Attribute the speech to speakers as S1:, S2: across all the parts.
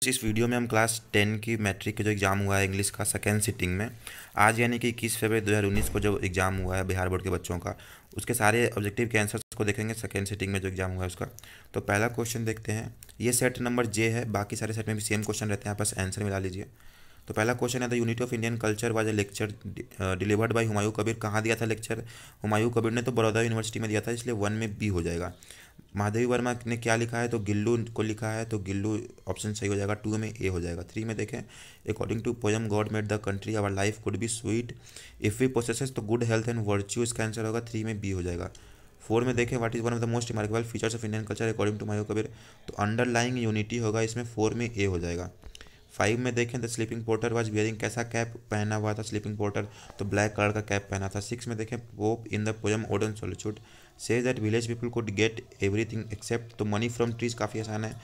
S1: इस वीडियो में हम क्लास 10 की मैट्रिक का जो एग्ज़ाम हुआ है इंग्लिश का सेकेंड सिटिंग में आज यानी कि 21 फरवरी 2019 को जो एग्ज़ाम हुआ है बिहार बोर्ड के बच्चों का उसके सारे ऑब्जेक्टिव के आंसर्स को देखेंगे सेकेंड सिटिंग में जो एग्ज़ाम हुआ है उसका। तो पहला क्वेश्चन देखते हैं। ये सेट नंबर जे है, बाकी सारे सेट में भी सेम क्वेश्चन रहते हैं, आप बस आंसर मिला लीजिए। तो पहला क्वेश्चन है the unity of Indian culture was a lecture delivered by Humayun Kabir. कहाँ दिया था लेक्चर? हुमायूं कबीर ने तो बड़ौदा यूनिवर्सिटी में दिया था, इसलिए 1 में बी हो जाएगा। महादेवी वर्मा ने क्या लिखा है? तो गिल्लू को लिखा है, तो गिल्लू ऑप्शन सही हो जाएगा। 2 में ए हो जाएगा। 3 में देखें according to poem God made the country our life could be sweet if we possesses तो गुड हेल्थ एंड वर्च्यू, इसका आंसर होगा 3 में बी हो जाएगा। 4 में देखें what is one of the most remarkable features of Indian culture according to Humayun Kabir, तो underlying unity होगा, इसमें 4 में ए हो जाएगा। 5 में देखें the sleeping porter was wearing, कैसा कैप पहना हुआ था स्लीपिंग पोर्टर? तो ब्लैक कलर का कैप पहना था। 6 में देखें pope in the poem odd on solitude says that village people could get everything except, तो मनी फ्रॉम ट्रीज काफ़ी आसान है,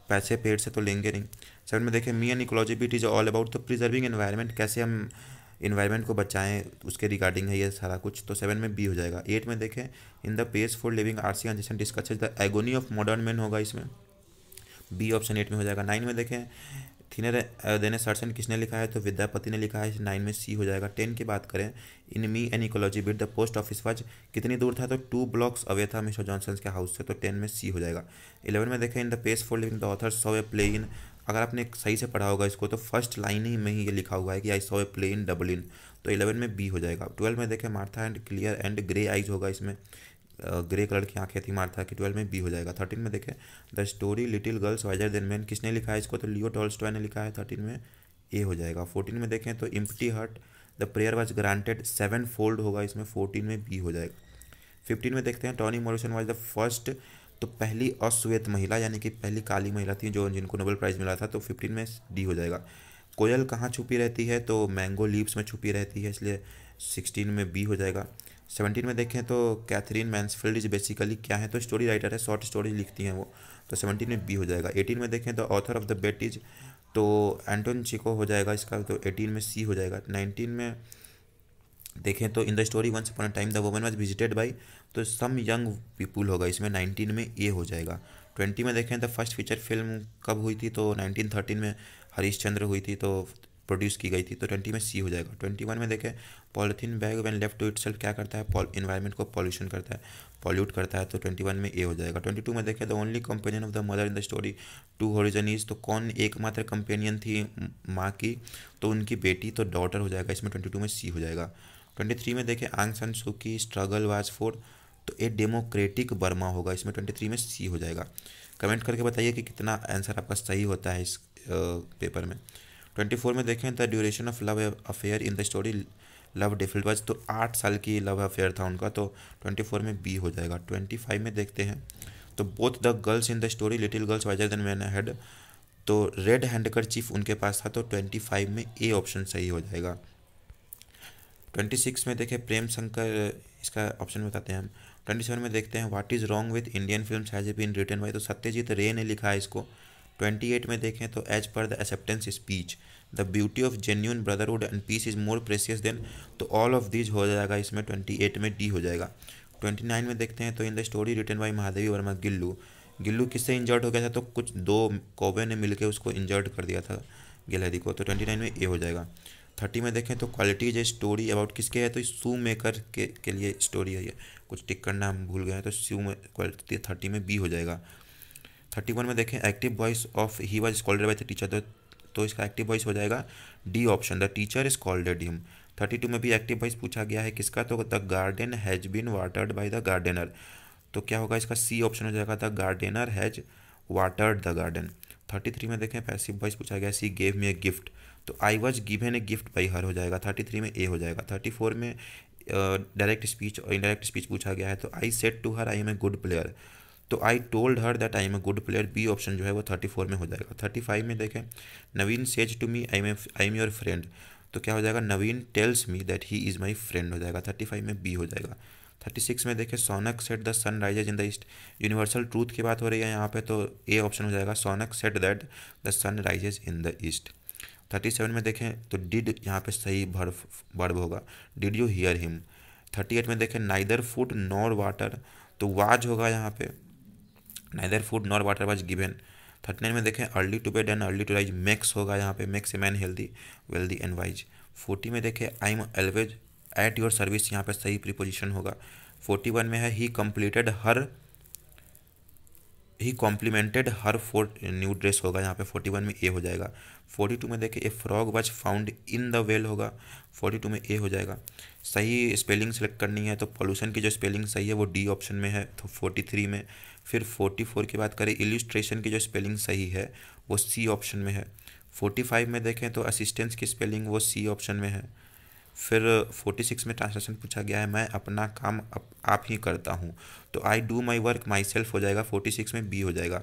S1: पैसे पेड़ से तो लेंगे नहीं। 7 में देखें me and ecology beat is all about, तो प्रिजर्विंग एनवायरनमेंट, कैसे हम इन्वायरमेंट को बचाएं उसके रिगार्डिंग है ये सारा कुछ, तो 7 में बी हो जाएगा। 8 में देखें in the page for living RC and discusses the agony of modern man होगा, इसमें बी ऑप्शन 8 में हो जाएगा। 9 में देखें थिनर देने सर्सन किसने लिखा है? तो विद्यापति ने लिखा है, 9 में सी हो जाएगा। 10 की बात करें in me an ecology bit the post office was, कितनी दूर था? तो 2 ब्लॉक्स अवे था मिस्टर जॉनसन के हाउस से, तो 10 में सी हो जाएगा। 11 में देखें in the page for living the author saw a play in, अगर आपने सही से पढ़ा होगा इसको तो फर्स्ट लाइन ही में ही ये लिखा हुआ है कि I saw a play in Dublin, तो 11 में बी हो जाएगा। 12 में देखें Martha and clear and grey eyes होगा, इसमें ग्रे कलर की आंखें थी मार्था की, 12 में बी हो जाएगा। 13 में देखें the story little girls visor then man, किसने लिखा है इसको? तो लियो टॉल्स्टॉय ने लिखा है, 13 में ए हो जाएगा। 14 में देखें तो empty heart the prayer was granted 7 fold होगा, इसमें 14 में बी हो जाएगा। 15 में देखते हैं Toni Morrison was the first, तो पहली अश्वेत महिला यानी कि पहली काली महिला थी जो जिनको नोबेल प्राइज़ मिला था, तो 15 में डी हो जाएगा। कोयल कहाँ छुपी रहती है? तो मैंगो लीव्स में छुपी रहती है, इसलिए 16 में बी हो जाएगा। 17 में देखें तो कैथरीन मैंसफील्ड इज बेसिकली क्या है? तो स्टोरी राइटर है, शॉर्ट स्टोरी लिखती हैं वो, तो 17 में बी हो जाएगा। 18 में देखें तो author of the bet is, तो एंटोन चिको हो जाएगा इसका, तो 18 में सी हो जाएगा। 19 में देखें तो in the story once upon a time the woman was visited by, तो सम यंग पीपुल होगा, इसमें 19 में ए हो जाएगा। 20 में देखें द फर्स्ट फीचर फिल्म कब हुई थी? तो 1913 में हरीशचंद्र हुई थी, तो प्रोड्यूस की गई थी, तो 20 में सी हो जाएगा। 21 में देखें polythene bag when left to itself क्या करता है? इन्वायरमेंट को पॉल्यूशन करता है, पॉल्यूट करता है, तो 21 में ए हो जाएगा। 22 में देखें the only companion of the mother in the story to horizon is, तो कौन एकमात्र कंपेनियन थी माँ की? तो उनकी बेटी, तो डॉटर हो जाएगा, इसमें 22 में सी हो जाएगा। 23 में देखें आंग सान सू की स्ट्रगल वाज फॉर, तो ए डेमोक्रेटिक बर्मा होगा, इसमें 23 में सी हो जाएगा। कमेंट करके बताइए कि कितना आंसर आपका सही होता है इस पेपर में। 24 में देखें the duration of love affair in the story love defiled was, तो 8 साल की लव अफेयर था उनका, तो 24 में बी हो जाएगा। 25 में देखते हैं तो both the girls in the story little girls visor then man head, तो रेड हैंडकर चीफ उनके पास था, तो 25 में ए ऑप्शन सही हो जाएगा। 26 में देखें प्रेम शंकर, इसका ऑप्शन बताते हैं हम। 27 में देखते हैं what is wrong with Indian film has been written by, तो सत्यजीत रे ने लिखा है इसको। 28 में देखें तो as per the acceptance speech the beauty of genuine brotherhood and peace is more precious than, तो ऑल ऑफ दीज हो जाएगा, इसमें 28 में डी हो जाएगा। 29 में देखते हैं तो in the story written by Mahadevi Varma Gillu, Gillu किससे इंजर्ड हो गया था? तो कुछ 2 कौवे ने मिलकर उसको इंजर्ड कर दिया था गिलहरी को, तो 29 में ए हो जाएगा। 30 में देखें तो quality is a story about किसके है? तो शू मेकर के लिए स्टोरी है ये, कुछ टिक करना हम भूल गए हैं, तो शू में क्वालिटी 30 में बी हो जाएगा। 31 में देखें active voice of he was scolded by the teacher, तो इसका एक्टिव वॉइस हो जाएगा D option, the teacher scolded him. 32 में भी एक्टिव वॉइस पूछा गया है किसका? तो the garden has been watered by the gardener, तो क्या होगा इसका? सी ऑप्शन हो जाएगा, the gardener has watered the garden. 33 में देखें पैसिव वॉइस पूछा गया सी गेव मी ए गिफ्ट, तो I was given a gift by her हो जाएगा, 33 में ए हो जाएगा। 34 में डायरेक्ट स्पीच और इनडायरेक्ट स्पीच पूछा गया है, तो I said to her I am a good player, तो I told her that I am a good player, B option जो है वो 34 में हो जाएगा। 35 में देखें Naveen says to me I am your friend, तो क्या हो जाएगा? Naveen tells me that he is my friend हो जाएगा, 35 में बी हो जाएगा। 36 में देखें Sonak said the sun rises in the east, universal truth की बात हो रही है यहाँ पे, तो ए ऑप्शन हो जाएगा, Sonak said that the sun rises in the east. 37 में देखें तो डिड यहाँ पे सही वर्ब होगा, डिड यू हियर हिम। 38 में देखें नाइदर फूड नॉर वाटर, तो वाज होगा यहाँ पे, neither food nor water was given, 39 में देखें early to bed and early to rise makes होगा, यहाँ पे makes a man healthy wealthy and wise. 40 में देखें I am always at your service, यहाँ पे सही प्रीपोजिशन होगा। 41 में है he complimented her for new dress होगा, यहाँ पे 41 में ए हो जाएगा। 42 में देखिए ए frog was found in the well होगा, 42 में ए हो जाएगा। सही स्पेलिंग सेलेक्ट करनी है तो पोल्यूशन की जो स्पेलिंग सही है वो डी ऑप्शन में है, तो 43 में। फिर 44 की बात करें इलिस्ट्रेशन की जो स्पेलिंग सही है वो सी ऑप्शन में है। 45 में देखें तो असिस्टेंस की स्पेलिंग वो सी ऑप्शन में है। फिर 46 में ट्रांसलेशन पूछा गया है मैं अपना काम आप ही करता हूँ, तो I do my work my self हो जाएगा, 46 में बी हो जाएगा।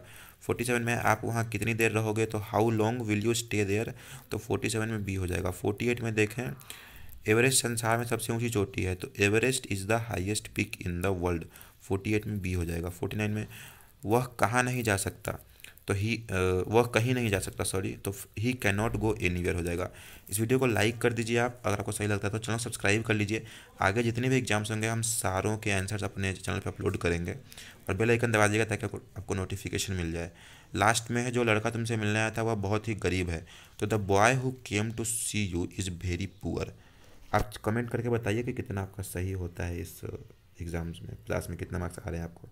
S1: 47 में आप वहाँ कितनी देर रहोगे, तो how long will you stay there, तो 47 में बी हो जाएगा। 48 में देखें एवरेस्ट संसार में सबसे ऊंची चोटी है, तो Everest is the highest peak in the world, 48 में बी हो जाएगा। 49 में वह कहाँ नहीं जा सकता, तो वह कहीं नहीं जा सकता सॉरी, तो he can not go anywhere हो जाएगा। इस वीडियो को लाइक कर दीजिए आप, अगर आपको सही लगता है तो चैनल सब्सक्राइब कर लीजिए। आगे जितने भी एग्जाम्स होंगे हम सारों के आंसर्स अपने चैनल पर अपलोड करेंगे, और बेल आइकन दबा दीजिएगा ताकि आपको नोटिफिकेशन मिल जाए। लास्ट में है जो लड़का तुमसे मिलने आया था वह बहुत ही गरीब है, तो the boy who came to see you is very poor. आप कमेंट करके बताइए कि कितना आपका सही होता है इस एग्ज़ाम्स में, क्लास में कितना मार्क्स आ रहे हैं आपको।